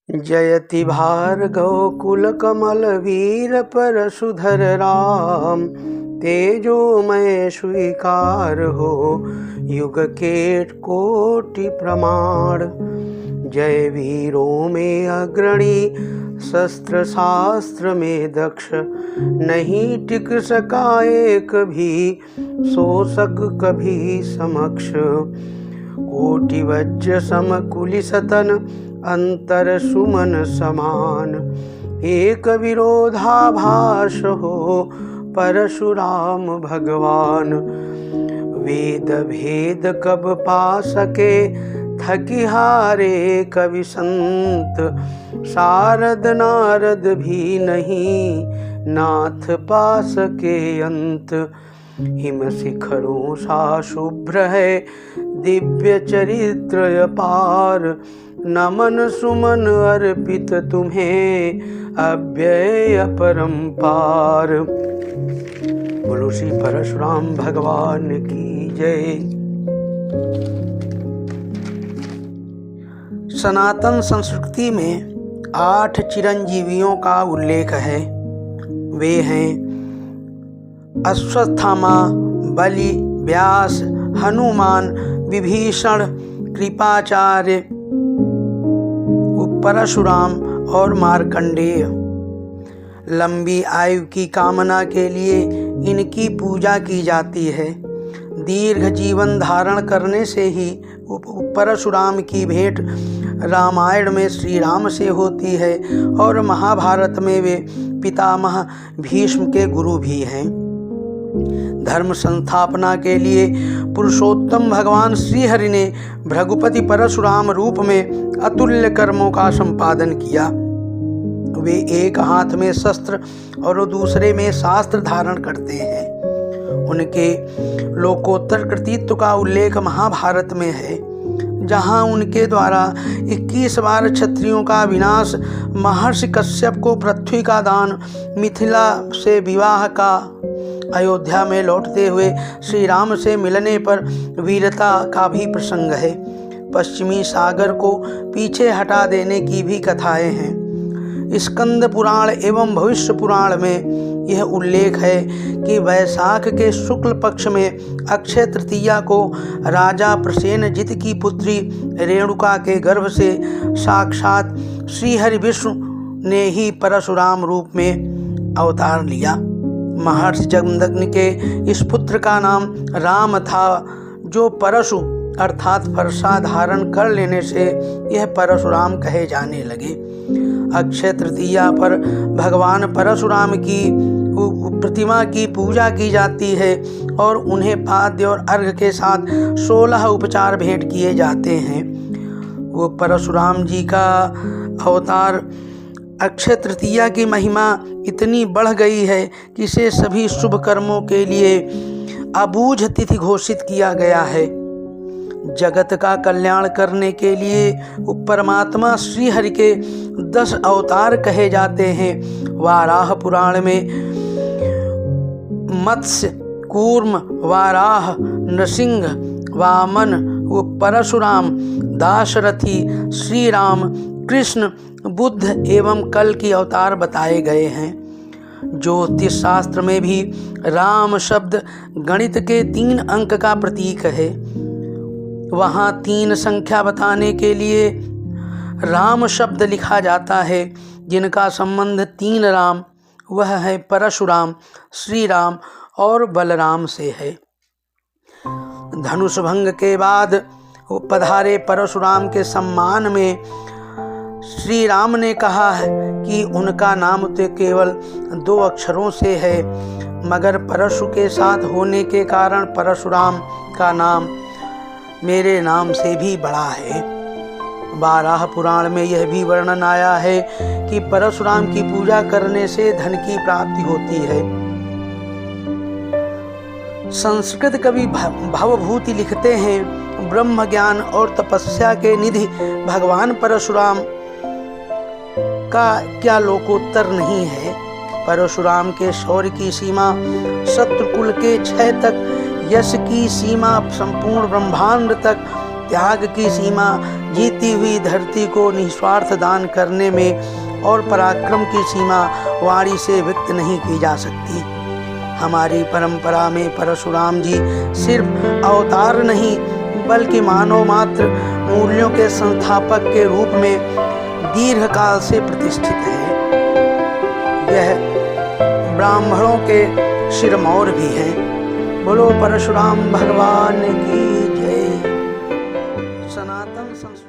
जयति भार्गव कुल कमल वीर परशुधर राम। तेजोमय स्वीकार हो युग केट कोटि प्रमाण। जय वीरों में अग्रणी शस्त्र शास्त्र में दक्ष। नहीं टिक सका एक भी शोषक कभी समक्ष। कोटि वज्र समकुलिसतन अंतर सुमन समान। एक विरोधाभास हो परशुराम भगवान। वेद भेद कब पा सके थकी हारे कवि संत। शारद नारद भी नहीं नाथ पा सके अंत। हिम शिखरों सा शुभ्र है दिव्य चरित्र अपार। नमन सुमन अर्पित तुम्हें अव्यय अपरंपार। बोलो श्री परशुराम भगवान की जय। सनातन संस्कृति में 8 चिरंजीवियों का उल्लेख है। वे हैं अश्वत्थामा, बलि, व्यास, हनुमान, विभीषण, कृपाचार्य, परशुराम और मार्कंडेय। लंबी आयु की कामना के लिए इनकी पूजा की जाती है। दीर्घ जीवन धारण करने से ही परशुराम की भेंट रामायण में श्री राम से होती है और महाभारत में वे पितामह भीष्म के गुरु भी हैं। धर्म संस्थापना के लिए पुरुषोत्तम भगवान श्रीहरि ने भृगुपति परशुराम रूप में अतुल्य कर्मों का संपादन किया। वे एक हाथ में शस्त्र और दूसरे में शास्त्र धारण करते हैं। उनके लोकोत्तर कृतित्व का उल्लेख महाभारत में है, जहां उनके द्वारा 21 बार क्षत्रियों का विनाश, महर्षि कश्यप को पृथ्वी का दान, मिथिला से विवाह का, अयोध्या में लौटते हुए श्री राम से मिलने पर वीरता का भी प्रसंग है। पश्चिमी सागर को पीछे हटा देने की भी कथाएं हैं। स्कंद पुराण एवं भविष्य पुराण में यह उल्लेख है कि वैशाख के शुक्ल पक्ष में अक्षय तृतीया को राजा प्रसेनजित की पुत्री रेणुका के गर्भ से साक्षात श्रीहरि विष्णु ने ही परशुराम रूप में अवतार लिया। महर्षि जमदग्नि के इस पुत्र का नाम राम था, जो परशु अर्थात फरसा धारण कर लेने से यह परशुराम कहे जाने लगे। अक्षय तृतीया पर भगवान परशुराम की प्रतिमा की पूजा की जाती है और उन्हें पाद्य और अर्घ्य के साथ 16 उपचार भेंट किए जाते हैं। वो परशुराम जी का अवतार अक्षय तृतीया की महिमा इतनी बढ़ गई है कि इसे सभी शुभ कर्मों के लिए अबूझ तिथि घोषित किया गया है। जगत का कल्याण करने के लिए परमात्मा श्रीहरि के 10 अवतार कहे जाते हैं। वाराह पुराण में मत्स्य, कूर्म, वाराह, नृसिंह, वामन, परशुराम, दाशरथी, श्री राम, कृष्ण, बुद्ध एवं कल की अवतार बताए गए हैं। ज्योतिष शास्त्र में भी राम शब्द गणित के 3 अंक का प्रतीक है। वहाँ 3 संख्या बताने के लिए राम शब्द लिखा जाता है, जिनका संबंध 3 राम, वह है परशुराम, श्री राम और बलराम से है। धनुष भंग के बाद पधारे परशुराम के सम्मान में श्री राम ने कहा है कि उनका नाम तो केवल 2 अक्षरों से है, मगर परशु के साथ होने के कारण परशुराम का नाम मेरे नाम से भी बड़ा है। वाराह पुराण में यह भी वर्णन आया है कि परशुराम की पूजा करने से धन की प्राप्ति होती है। संस्कृत कवि भवभूति लिखते हैं, ब्रह्म ज्ञान और तपस्या के निधि भगवान परशुराम का क्या लोकोत्तर नहीं है। परशुराम के शौर्य की सीमा शत्रुकुल के क्षय तक, यश की सीमा संपूर्ण ब्रह्मांड तक, त्याग की सीमा जीती हुई धरती को निस्वार्थ दान करने में और पराक्रम की सीमा वाणी से व्यक्त नहीं की जा सकती। हमारी परंपरा में परशुराम जी सिर्फ अवतार नहीं बल्कि मानव मात्र मूल्यों के संस्थापक के रूप में दीर्घकाल से प्रतिष्ठित है। यह ब्राह्मणों के शिरमौर भी हैं। बोलो परशुराम भगवान की जय। सनातन संस्कृति